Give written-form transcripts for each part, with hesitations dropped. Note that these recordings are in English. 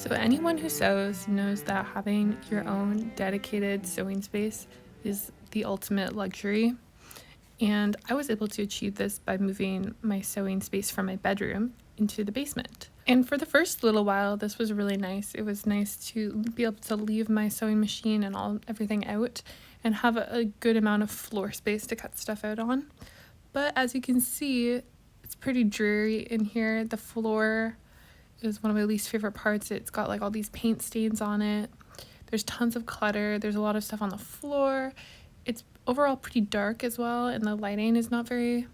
So anyone who sews knows that having your own dedicated sewing space is the ultimate luxury. And I was able to achieve this by moving my sewing space from my bedroom into the basement. And for the first little while, this was really nice. It was nice to be able to leave my sewing machine and everything out and have a good amount of floor space to cut stuff out on. But as you can see, it's pretty dreary in here. The floor is one of my least favorite parts. It's got like all these paint stains on it. There's tons of clutter. There's a lot of stuff on the floor. It's overall pretty dark as well, and the lighting is not very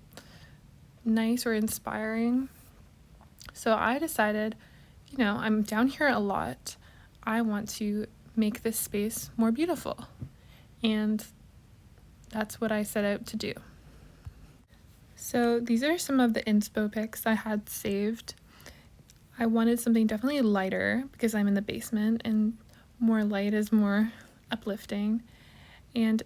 nice or inspiring. So I decided, I'm down here a lot. I want to make this space more beautiful. And that's what I set out to do. So these are some of the inspo pics I had saved. I wanted something definitely lighter because I'm in the basement and more light is more uplifting. And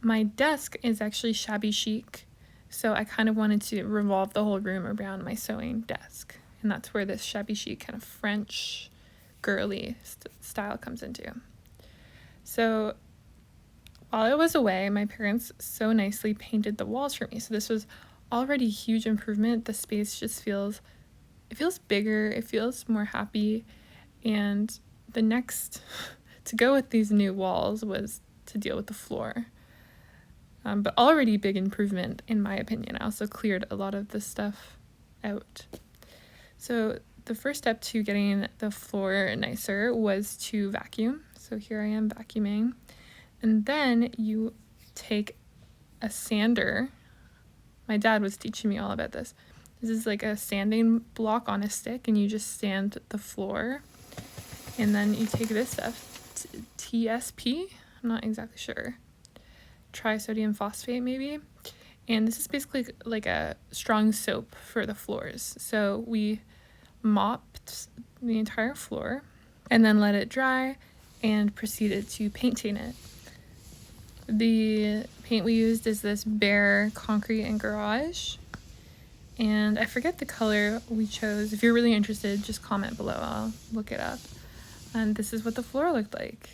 my desk is actually shabby chic, so I kind of wanted to revolve the whole room around my sewing desk. And that's where this shabby chic kind of French girly style comes into. So while I was away, my parents so nicely painted the walls for me. So this was already a huge improvement. The space just feels bigger, it feels more happy. And the next to go with these new walls was to deal with the floor. But already big improvement in my opinion. I also cleared a lot of this stuff out. So the first step to getting the floor nicer was to vacuum. So here I am vacuuming. And then you take a sander. My dad was teaching me all about this. This is like a sanding block on a stick, and you just sand the floor. And then you take this stuff, TSP, I'm not exactly sure, trisodium phosphate maybe. And this is basically like a strong soap for the floors. So we mopped the entire floor and then let it dry and proceeded to painting it. The paint we used is this Bare Concrete and Garage. And I forget the color we chose. If you're really interested, just comment below. I'll look it up. And this is what the floor looked like.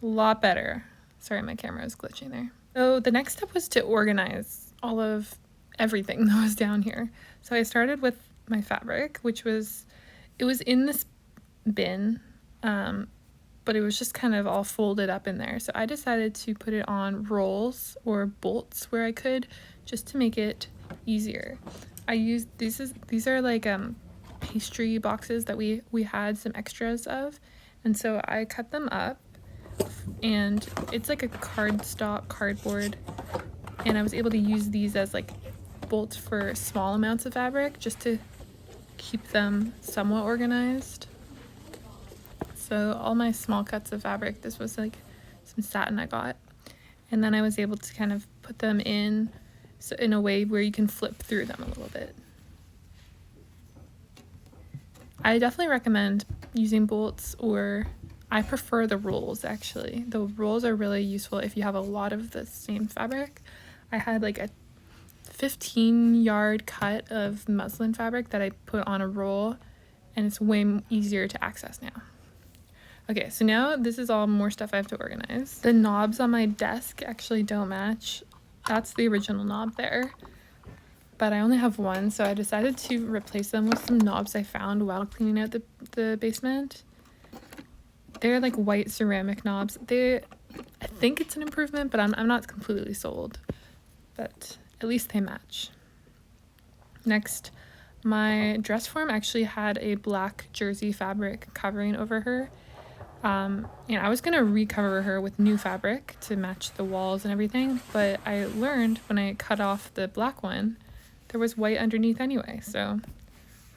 A lot better. Sorry, my camera is glitching there. So the next step was to organize all of everything that was down here. So I started with my fabric, it was in this bin, but it was just kind of all folded up in there. So I decided to put it on rolls or bolts where I could, just to make it easier. I used these are like pastry boxes that we had some extras of, and so I cut them up, and it's like a cardboard, and I was able to use these as like bolts for small amounts of fabric just to keep them somewhat organized. So all my small cuts of fabric, this was like some satin I got, and then I was able to kind of put them in a way where you can flip through them a little bit. I definitely recommend using bolts, or I prefer the rolls actually. The rolls are really useful if you have a lot of the same fabric. I had like a 15-yard cut of muslin fabric that I put on a roll, and it's way easier to access now. Okay, so now this is all more stuff I have to organize. The knobs on my desk actually don't match. That's the original knob there, but I only have one, so I decided to replace them with some knobs I found while cleaning out the basement. They're like white ceramic knobs. I think it's an improvement, but I'm not completely sold, but at least they match. Next, my dress form actually had a black jersey fabric covering over her. And I was gonna recover her with new fabric to match the walls and everything, but I learned when I cut off the black one, there was white underneath anyway, so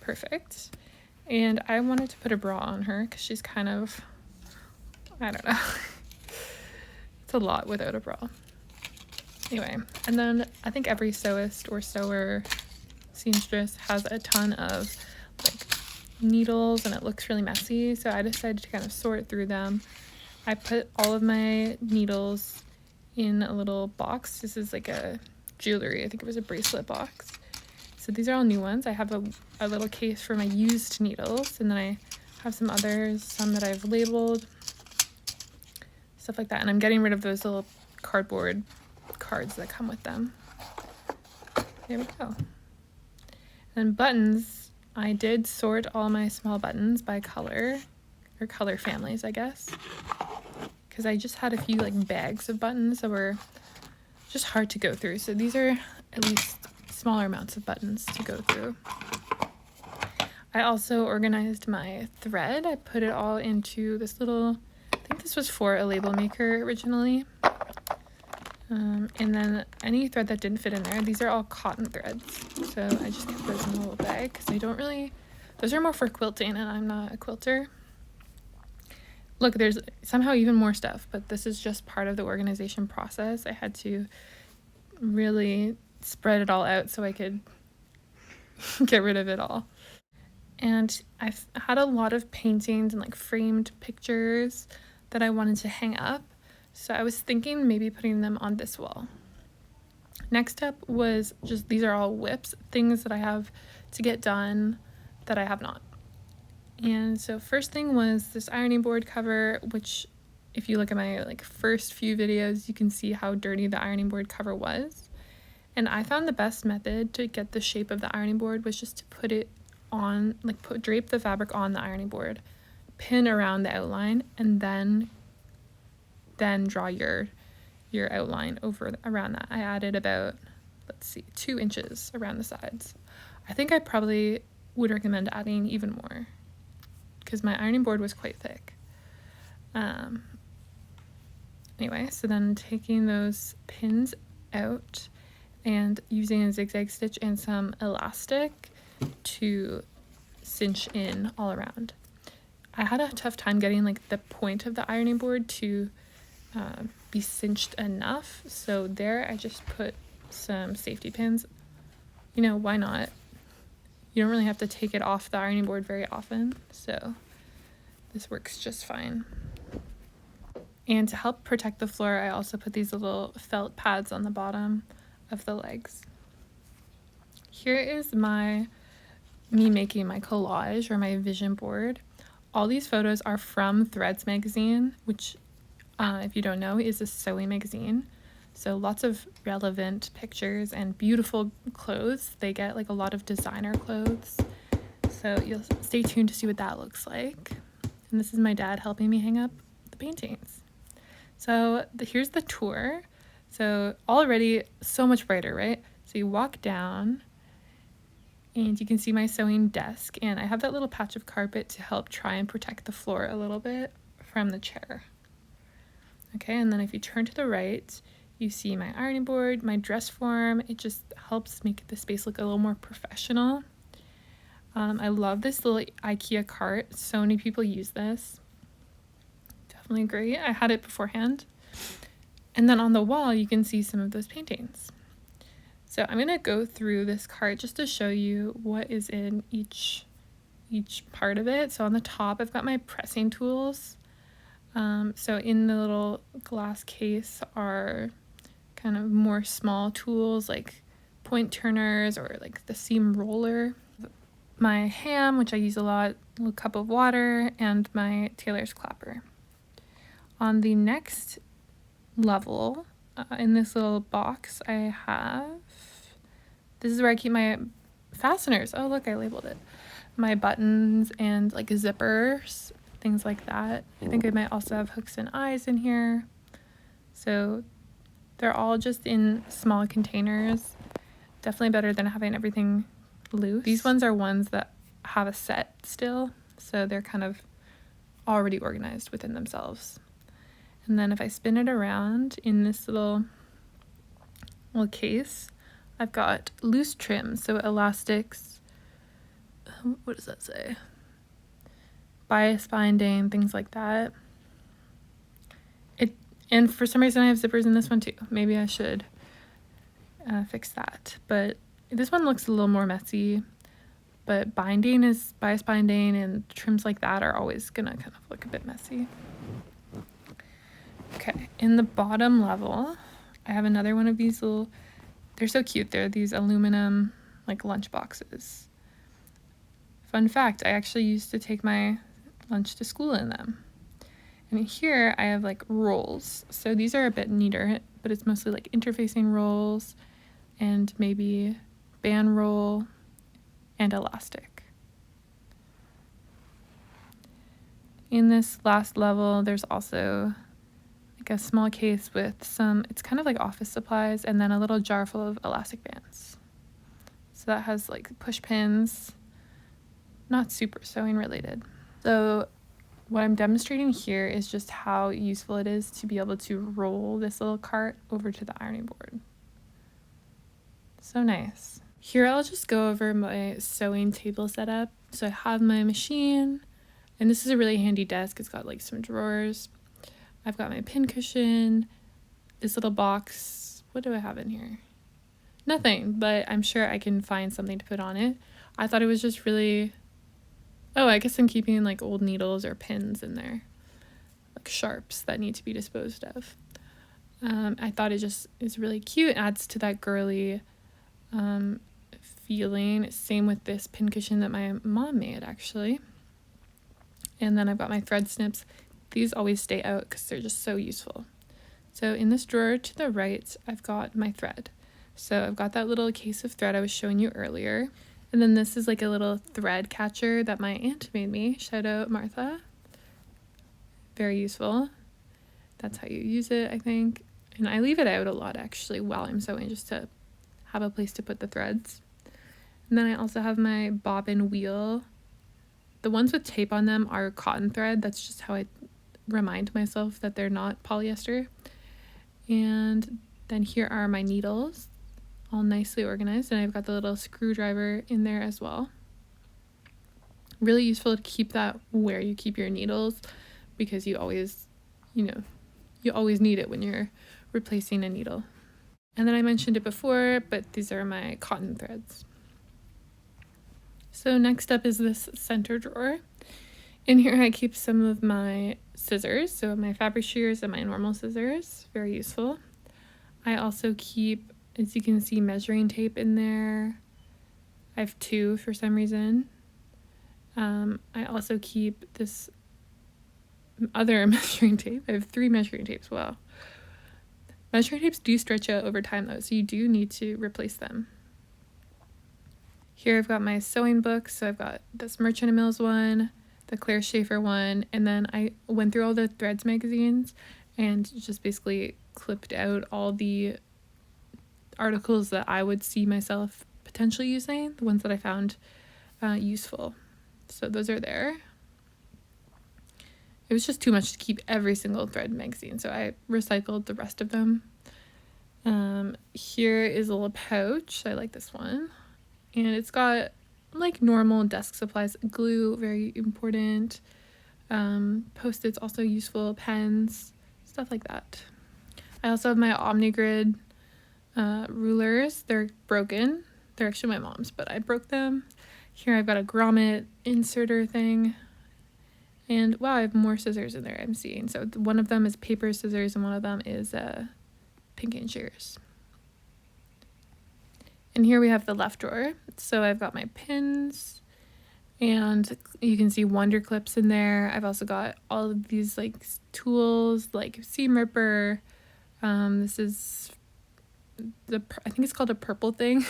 perfect. And I wanted to put a bra on her because she's kind of, I don't know, it's a lot without a bra. Anyway, and then I think every sewist or sewer seamstress has a ton of like needles, and it looks really messy, so I decided to kind of sort through them. I put all of my needles in a little box. This is like a jewelry, I think it was a bracelet box. So these are all new ones. I have a little case for my used needles, and then I Have some others, some that I've labeled, stuff like that. And I'm getting rid of those little cardboard cards that come with them. There we go. And buttons, I did sort all my small buttons by color, or color families, I guess. Because I just had a few like bags of buttons that were just hard to go through. So these are at least smaller amounts of buttons to go through. I also organized my thread. I put it all into this little, I think this was for a label maker originally. And then any thread that didn't fit in there, these are all cotton threads. So I just kept those in a little bag because I don't really, those are more for quilting and I'm not a quilter. Look, there's somehow even more stuff, but this is just part of the organization process. I had to really spread it all out so I could get rid of it all. And I've had a lot of paintings and like framed pictures that I wanted to hang up. So I was thinking maybe putting them on this wall. Next up was just, these are all whips, things that I have to get done that I have not. And so first thing was this ironing board cover, which if you look at my like first few videos, you can see how dirty the ironing board cover was. And I found the best method to get the shape of the ironing board was just to put it on, like drape the fabric on the ironing board, pin around the outline, and then draw your outline over around that. I added about, let's see, 2 inches around the sides. I think I probably would recommend adding even more because my ironing board was quite thick. Anyway, so then taking those pins out and using a zigzag stitch and some elastic to cinch in all around. I had a tough time getting like the point of the ironing board to be cinched enough, so there I just put some safety pins. You know, why not? You don't really have to take it off the ironing board very often, so this works just fine. And to help protect the floor, I also put these little felt pads on the bottom of the legs. Here is me making my collage or my vision board. All these photos are from Threads magazine, which if you don't know, is a sewing magazine. So lots of relevant pictures and beautiful clothes. They get like a lot of designer clothes. So you'll stay tuned to see what that looks like. And this is my dad helping me hang up the paintings. So here's the tour. So already so much brighter, right? So you walk down and you can see my sewing desk, and I have that little patch of carpet to help try and protect the floor a little bit from the chair. Okay, and then if you turn to the right, you see my ironing board, my dress form. It just helps make the space look a little more professional. I love this little IKEA cart. So many people use this. Definitely great. I had it beforehand. And then on the wall, you can see some of those paintings. So I'm going to go through this cart just to show you what is in each part of it. So on the top, I've got my pressing tools. So in the little glass case are kind of more small tools like point turners or like the seam roller. My ham, which I use a lot, a little cup of water, and my tailor's clapper. On the next level, in this little box, I have, this is where I keep my fasteners. Oh, look, I labeled it. My buttons and like zippers, things like that. I think I might also have hooks and eyes in here. So they're all just in small containers. Definitely better than having everything loose. These ones are ones that have a set still, so they're kind of already organized within themselves. And then if I spin it around in this little case, I've got loose trims, so elastics, what does that say? Bias binding, things like that. And for some reason I have zippers in this one too. Maybe I should fix that. But this one looks a little more messy, but binding is bias binding, and trims like that are always gonna kind of look a bit messy. Okay, in the bottom level, I have another one of these little, they're so cute. They're these aluminum like lunch boxes. Fun fact, I actually used to take my lunch to school in them. And here I have like rolls. So these are a bit neater, but it's mostly like interfacing rolls and maybe band roll and elastic. In this last level, there's also like a small case with some, it's kind of like office supplies, and then a little jar full of elastic bands. So that has like push pins, not super sewing related. So what I'm demonstrating here is just how useful it is to be able to roll this little cart over to the ironing board. So nice. Here I'll just go over my sewing table setup. So I have my machine, and this is a really handy desk. It's got like some drawers. I've got my pin cushion, this little box. What do I have in here? Nothing, but I'm sure I can find something to put on it. I thought it was just really... Oh, I guess I'm keeping like old needles or pins in there, like sharps that need to be disposed of. I thought it just is really cute. It adds to that girly feeling. Same with this pin cushion that my mom made, actually. And then I've got my thread snips. These always stay out because they're just so useful. So in this drawer to the right, I've got my thread. So I've got that little case of thread I was showing you earlier. And then this is like a little thread catcher that my aunt made me. Shout out Martha. Very useful. That's how you use it, I think. And I leave it out a lot actually while I'm sewing, just to have a place to put the threads. And then I also have my bobbin wheel. The ones with tape on them are cotton thread. That's just how I remind myself that they're not polyester. And then here are my needles, all nicely organized, and I've got the little screwdriver in there as well. Really useful to keep that where you keep your needles, because you always need it when you're replacing a needle. And then I mentioned it before, but these are my cotton threads. So next up is this center drawer. In here I keep some of my scissors, so my fabric shears and my normal scissors, very useful. I also keep, as you can see, measuring tape in there. I have 2 for some reason. I also keep this other measuring tape. I have 3 measuring tapes. Wow. Measuring tapes do stretch out over time though, so you do need to replace them. Here I've got my sewing books. So I've got this Merchant & Mills one, the Claire Schaefer one, and then I went through all the Threads magazines and just basically clipped out all the articles that I would see myself potentially using, the ones that I found useful. So those are there. It was just too much to keep every single Thread magazine, so I recycled the rest of them. Here is a little pouch. I like this one. And it's got like normal desk supplies, glue, very important, Post-its also useful, pens, stuff like that. I also have my OmniGrid rulers. They're broken. They're actually my mom's, but I broke them. Here I've got a grommet inserter thing. And wow, I have more scissors in there I'm seeing. So one of them is paper scissors and one of them is pinking shears. And here we have the left drawer. So I've got my pins and you can see Wonder Clips in there. I've also got all of these like tools like seam ripper. This is I think it's called a purple thing.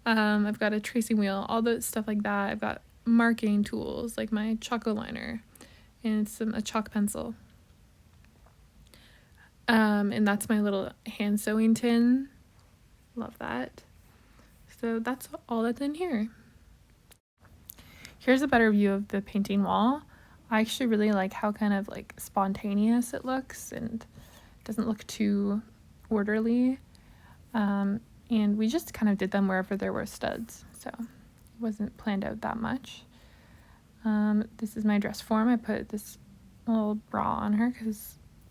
I've got a tracing wheel, all the stuff like that. I've got marking tools like my Choco liner and a chalk pencil. And that's my little hand sewing tin. Love that. So that's all that's in here. Here's a better view of the painting wall. I actually really like how kind of like spontaneous it looks and doesn't look too orderly. And we just kind of did them wherever there were studs, so it wasn't planned out that much. This is my dress form. I put this little bra on her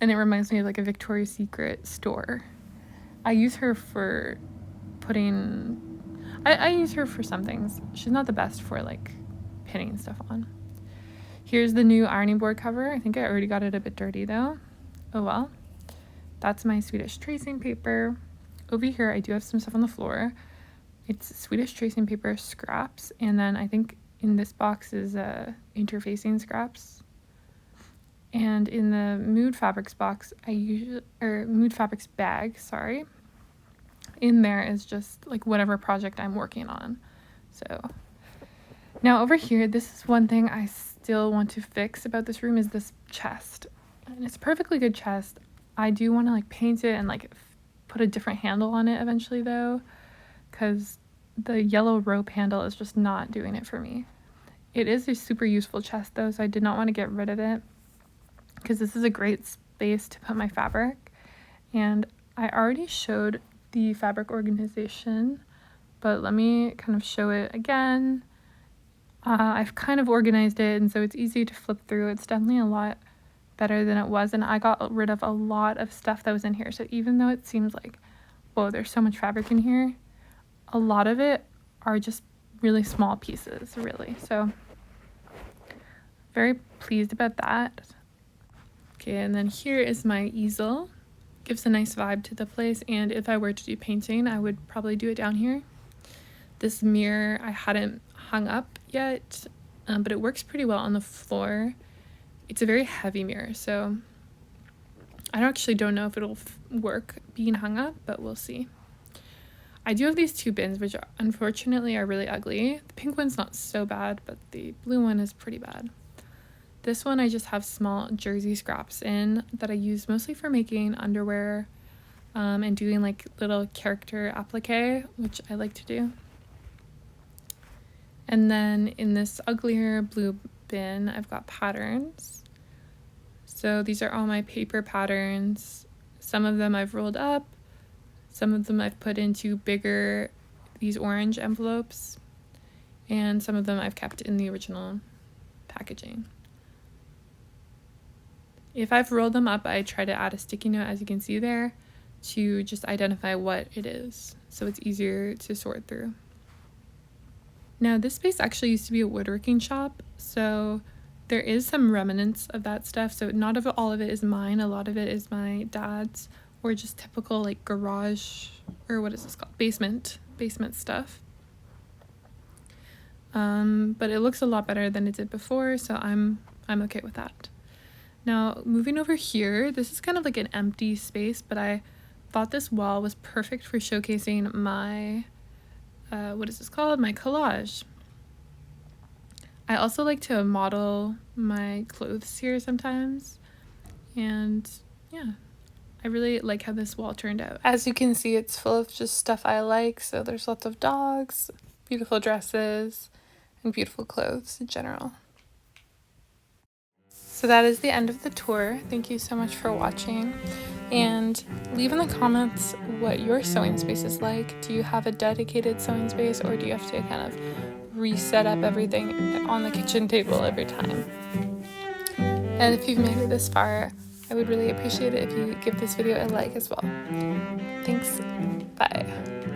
and it reminds me of like a Victoria's Secret store. I use her for I use her for some things. She's not the best for like pinning stuff on. Here's the new ironing board cover. I think I already got it a bit dirty though. Oh well. That's my Swedish tracing paper. Over here I do have some stuff on the floor. It's Swedish tracing paper scraps, and then I think in this box is interfacing scraps. And in the Mood Fabrics box, Mood Fabrics bag, sorry, in there is just like whatever project I'm working on. So now over here, this is one thing I still want to fix about this room is this chest. And it's a perfectly good chest. I do want to like paint it and like put a different handle on it eventually though, because the yellow rope handle is just not doing it for me. It is a super useful chest though, so I did not want to get rid of it because this is a great space to put my fabric. And I already showed the fabric organization, but let me kind of show it again. I've kind of organized it, and so it's easy to flip through. It's definitely a lot better than it was, and I got rid of a lot of stuff that was in here. So even though it seems like, whoa, there's so much fabric in here, a lot of it are just really small pieces, really. So very pleased about that. Okay, and then here is my easel. Gives a nice vibe to the place, and if I were to do painting, I would probably do it down here. This mirror I hadn't hung up yet, but it works pretty well on the floor. It's a very heavy mirror, so I actually don't know if it'll work being hung up, but we'll see. I do have these two bins, which unfortunately are really ugly. The pink one's not so bad, but the blue one is pretty bad. This one I just have small jersey scraps in that I use mostly for making underwear and doing like little character applique, which I like to do. And then in this uglier blue bin, I've got patterns. So these are all my paper patterns. Some of them I've rolled up, some of them I've put into bigger, these orange envelopes, and some of them I've kept in the original packaging. If I've rolled them up, I try to add a sticky note, as you can see there, to just identify what it is, so it's easier to sort through. Now, this space actually used to be a woodworking shop, so there is some remnants of that stuff. So not all of it is mine. A lot of it is my dad's, or just typical like garage, or what is this called? Basement stuff. But it looks a lot better than it did before, so I'm okay with that. Now, moving over here, this is kind of like an empty space, but I thought this wall was perfect for showcasing my what is this called? My collage. I also like to model my clothes here sometimes, and yeah, I really like how this wall turned out. As you can see, it's full of just stuff I like, so there's lots of dogs, beautiful dresses, and beautiful clothes in general. So that is the end of the tour. Thank you so much for watching, and leave in the comments what your sewing space is like. Do you have a dedicated sewing space, or do you have to kind of reset up everything on the kitchen table every time? And if you've made it this far, I would really appreciate it if you give this video a like as well. Thanks. Bye.